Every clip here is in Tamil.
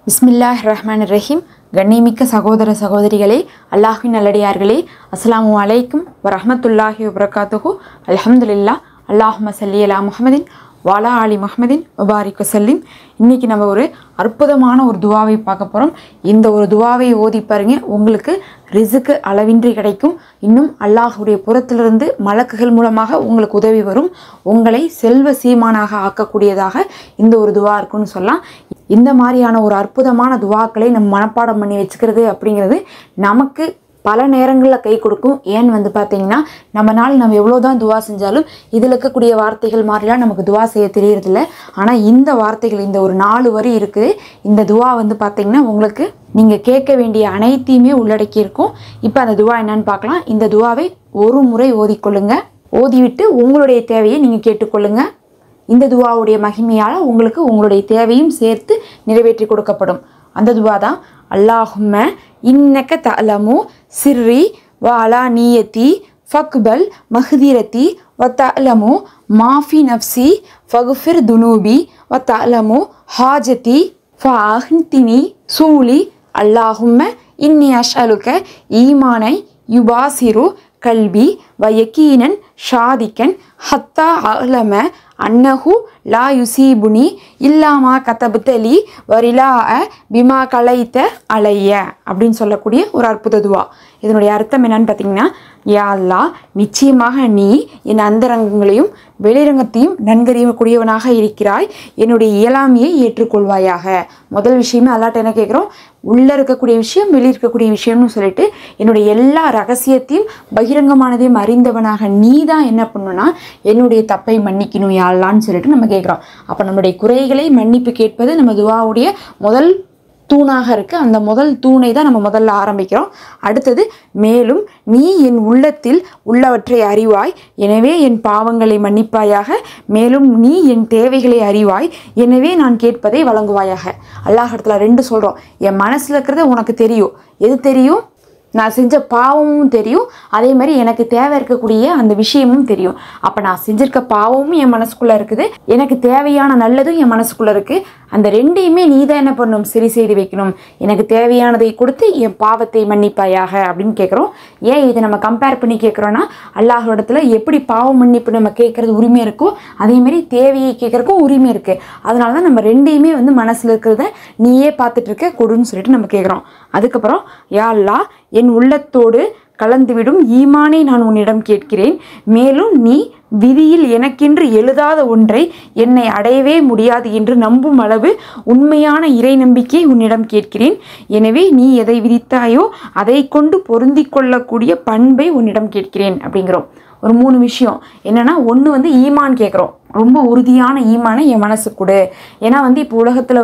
பிஸ்மில்லாஹிர்ரஹ்மானிர்ரஹீம். கண்ணியமிக்க சகோதர சகோதரிகளே, அல்லாஹ்வின் நல்லடியார்களே, அஸ்ஸலாமு அலைக்கும் வரஹ்மத்துல்லாஹி வபரகாத்துஹு. அல்ஹம்துலில்லாஹ். அல்லாஹும்ம ஸல்லி அலா முஹம்மதின் வஅலா ஆலி முஹம்மதின் வபாரிக் வஸல்லிம். இன்றைக்கி நம்ம ஒரு அற்புதமான ஒரு துவாவை பார்க்க போகிறோம். இந்த ஒரு துவாவை ஓதி பாருங்க, உங்களுக்கு ரிசுக்கு அளவின்றி கிடைக்கும். இன்னும் அல்லாஹுடைய புறத்திலிருந்து மலக்குகள் மூலமாக உங்களுக்கு உதவி வரும். உங்களை செல்வ சீமானாக ஆக்கக்கூடியதாக இந்த ஒரு துவா இருக்குன்னு சொல்லலாம். இந்த மாதிரியான ஒரு அற்புதமான துவாக்களை நம்ம மனப்பாடம் பண்ணி வச்சுக்கிறது அப்படிங்கிறது நமக்கு பல நேரங்களில் கை கொடுக்கும். ஏன்னு பார்த்திங்கன்னா, நம்ம எவ்வளோ தான் துவா செஞ்சாலும் இதில் இருக்கக்கூடிய வார்த்தைகள் மாதிரிலாம் நமக்கு துவா செய்ய தெரியறதில்ல. ஆனால் இந்த வார்த்தைகள், இந்த ஒரு 4 வரி இருக்குது. இந்த துவா பார்த்திங்கன்னா உங்களுக்கு நீங்கள் கேட்க வேண்டிய அனைத்தையுமே உள்ளடக்கியிருக்கும். இப்போ அந்த துவா என்னன்னு பார்க்கலாம். இந்த துவாவை ஒரு முறை ஓதிக்கொள்ளுங்க. ஓதிவிட்டு உங்களுடைய தேவையை நீங்கள் கேட்டுக்கொள்ளுங்க. இந்த துவாவுடைய மகிமையால் உங்களுக்கு உங்களுடைய தேவையும் சேர்த்து நிறைவேற்றி கொடுக்கப்படும். அந்த துவா தான், அல்லாஹும்ம இன்னக்க தஅலமு சிர்ரி வ அலானியத்தி ஃபக்பல் மஹ்திரத்தி வ தஅலமு மாஃபி நஃப்சி ஃபக்ஃபிர் துனூபி வ தஅலமு ஹாஜத்தி ஃபஅஹ்தினி சூலி. அல்லாஹும்ம இன்னி அஷ்அலுக ஈமானை யுபாசிரு கல்பி வ யகீனன் ஷாதிக்கன் ஹத்தா அலம அன்னஹு லா யுசீபுனி இல்லாமா கதபுத்தலி வரிலா பிமா கலைத்த அலைய அப்படின்னு சொல்லக்கூடிய ஒரு அற்புத துவா. இதனுடைய அர்த்தம் என்னன்னு பார்த்தீங்கன்னா, யா அல்லாஹ், நிச்சயமாக நீ என் அந்தரங்கங்களையும் வெளிரங்கத்தையும் நன்கறியக்கூடியவனாக இருக்கிறாய். என்னுடைய இயலாமையை ஏற்றுக்கொள்வாயாக. முதல் விஷயமே அல்லாட்ட என்ன கேட்குறோம், உள்ளே இருக்கக்கூடிய விஷயம் வெளியே இருக்கக்கூடிய விஷயம்னு சொல்லிட்டு என்னுடைய எல்லா ரகசியத்தையும் பகிரங்கமானதையும் அறிந்தவனாக நீ தான் என்ன பண்ணணும்னா என்னுடைய தப்பை மன்னிக்கணும் யா அல்லாஹ்னு சொல்லிட்டு நம்ம கேட்குறோம். அப்போ நம்முடைய குறைகளை மன்னிப்பு கேட்பது நம்ம துவாவுடைய முதல் தூணாக இருக்குது. அந்த முதல் தூணை தான் நம்ம முதல்ல ஆரம்பிக்கிறோம். அடுத்தது, மேலும் நீ என் உள்ளத்தில் உள்ளவற்றை அறிவாய், எனவே என் பாவங்களை மன்னிப்பாயாக. மேலும் நீ என் தேவைகளை அறிவாய், எனவே நான் கேட்பதை வழங்குவாயாக. அல்லாஹ் இடத்துல 2 சொல்கிறோம். என் மனசில் இருக்கிறது உனக்கு தெரியும். எது தெரியும்? நான் செஞ்ச பாவமும் தெரியும், அதே மாதிரி எனக்கு தேவை இருக்கக்கூடிய அந்த விஷயமும் தெரியும். அப்போ நான் செஞ்சிருக்க பாவமும் என் மனசுக்குள்ளே இருக்குது, எனக்கு தேவையான நல்லதும் என் மனசுக்குள்ளே இருக்குது. அந்த 2ஐயுமே நீ தான் என்ன பண்ணணும், சரி செய்து வைக்கணும். எனக்கு தேவையானதை கொடுத்து என் பாவத்தை மன்னிப்பாயாக அப்படின்னு கேட்குறோம். ஏன் இதை நம்ம கம்பேர் பண்ணி கேட்குறோன்னா, அல்லாஹ்விடத்தில் எப்படி பாவம் மன்னிப்பு நம்ம கேட்குறது உரிமை இருக்கோ, அதேமாரி தேவையை கேட்குறக்கும் உரிமை இருக்குது. அதனால தான் நம்ம 2ஐயுமே மனசில் இருக்கிறத நீயே பார்த்துட்ருக்க கொடுன்னு சொல்லிட்டு நம்ம கேட்குறோம். அதுக்கப்புறம், யா அல்லாஹ், என் உள்ளத்தோடு கலந்துவிடும் ஈமானை நான் உன்னிடம் கேட்கிறேன். மேலும் நீ விதியில் எனக்கென்று எழுதாத ஒன்றை என்னை அடையவே முடியாது என்று நம்பும் அளவு உண்மையான இறை நம்பிக்கையை உன்னிடம் கேட்கிறேன். எனவே நீ எதை விதித்தாயோ அதை கொண்டு பொருந்தி கொள்ளக்கூடிய பண்பை உன்னிடம் கேட்கிறேன் அப்படிங்கிறோம். ஒரு 3 விஷயம் என்னென்னா, ஒன்று ஈமான் கேட்குறோம். ரொம்ப உறுதியான ஈமானை என் மனசு கொடு. ஏன்னா இப்போ உலகத்தில்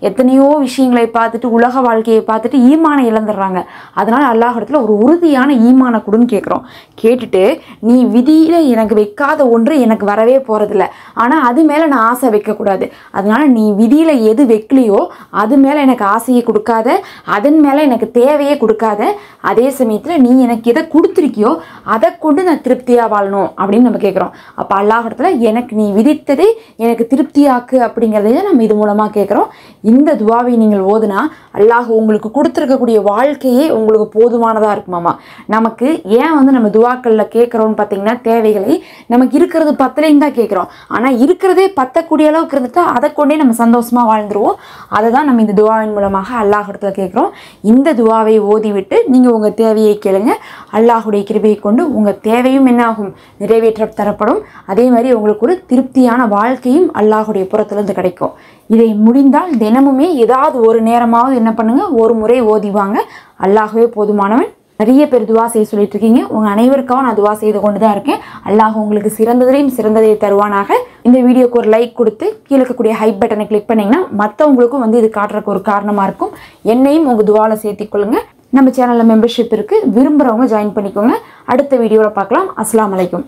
எத்தனையோ விஷயங்களை பார்த்துட்டு, உலக வாழ்க்கையை பார்த்துட்டு ஈமானை இழந்துடுறாங்க. அதனால் அல்லாஹ்விடத்துல ஒரு உறுதியான ஈமானை கொடுன்னு கேட்குறோம். கேட்டுட்டு, நீ விதியில் எனக்கு வைக்காத ஒன்று எனக்கு வரவே போகிறதில்ல, ஆனால் அது மேலே நான் ஆசை வைக்கக்கூடாது. அதனால் நீ விதியில் எது வைக்கலையோ அது மேலே எனக்கு ஆசையை கொடுக்காத, அதன் மேலே எனக்கு தேவையே கொடுக்காத. அதே சமயத்தில் நீ எனக்கு எதை கொடுத்துருக்கியோ அதை கொண்டு நான் திருப்தியாக வாழணும் அப்படின்னு நம்ம கேட்குறோம். அப்போ அல்லாஹ்விடத்துல எனக்கு நீ விதித்ததை எனக்கு திருப்தியாக்கு அப்படிங்கிறதையே நம்ம இது மூலமாக கேட்குறோம். இந்த துவாவை நீங்கள் ஓதுனா அல்லாஹ் உங்களுக்கு கொடுத்துருக்கக்கூடிய வாழ்க்கையே உங்களுக்கு போதுமானதாக இருக்குமாமா. நமக்கு ஏன் நம்ம துவாக்களில் கேட்குறோன்னு பார்த்தீங்கன்னா, தேவைகளை நமக்கு இருக்கிறது பத்தலைன்னு தான் கேட்குறோம். ஆனால் இருக்கிறதே பத்தக்கூடிய அளவுக்கு இருந்துட்டா அதை கொண்டே நம்ம சந்தோஷமாக வாழ்ந்துருவோம். அதை தான் நம்ம இந்த துவாவின் மூலமாக அல்லாஹ்விடத்தில் கேட்குறோம். இந்த துவாவை ஓதிவிட்டு நீங்கள் உங்கள் தேவையை கேளுங்க. அல்லாஹுடைய கிருபையை கொண்டு உங்கள் தேவையும் என்னாகும், நிறைவேற்ற தரப்படும். அதே மாதிரி உங்களுக்கு ஒரு திருப்தியான வாழ்க்கையும் அல்லாஹுடைய புறத்திலிருந்து கிடைக்கும். இதை முடிந்தால் தினமுமே ஏதாவது ஒரு நேரமாவது என்ன பண்ணுங்க, ஒரு முறை ஓதிவாங்க. அல்லாஹுவே போதுமானவன். நிறைய பேர் துவா செய்ய சொல்லிட்டு இருக்கீங்க. உங்கள் அனைவருக்காகவும் நான் துவா செய்து கொண்டு தான் இருக்கேன். அல்லாஹ் உங்களுக்கு சிறந்ததையும் சிறந்ததை தருவானாக. இந்த வீடியோக்கு ஒரு லைக் கொடுத்து கீழே இருக்கக்கூடிய ஹைப் பட்டனை கிளிக் பண்ணிங்கன்னா மற்றவங்களுக்கும் இது காட்டுறதுக்கு ஒரு காரணமாக இருக்கும். என்னையும் உங்கள் துவாவில் சேர்த்திக்கொள்ளுங்க. நம்ம சேனலில் மெம்பர்ஷிப் இருக்குது, விரும்புகிறவங்க ஜாயின் பண்ணிக்கோங்க. அடுத்த வீடியோவில் பார்க்கலாம். அஸ்ஸலாமு அலைக்கும்.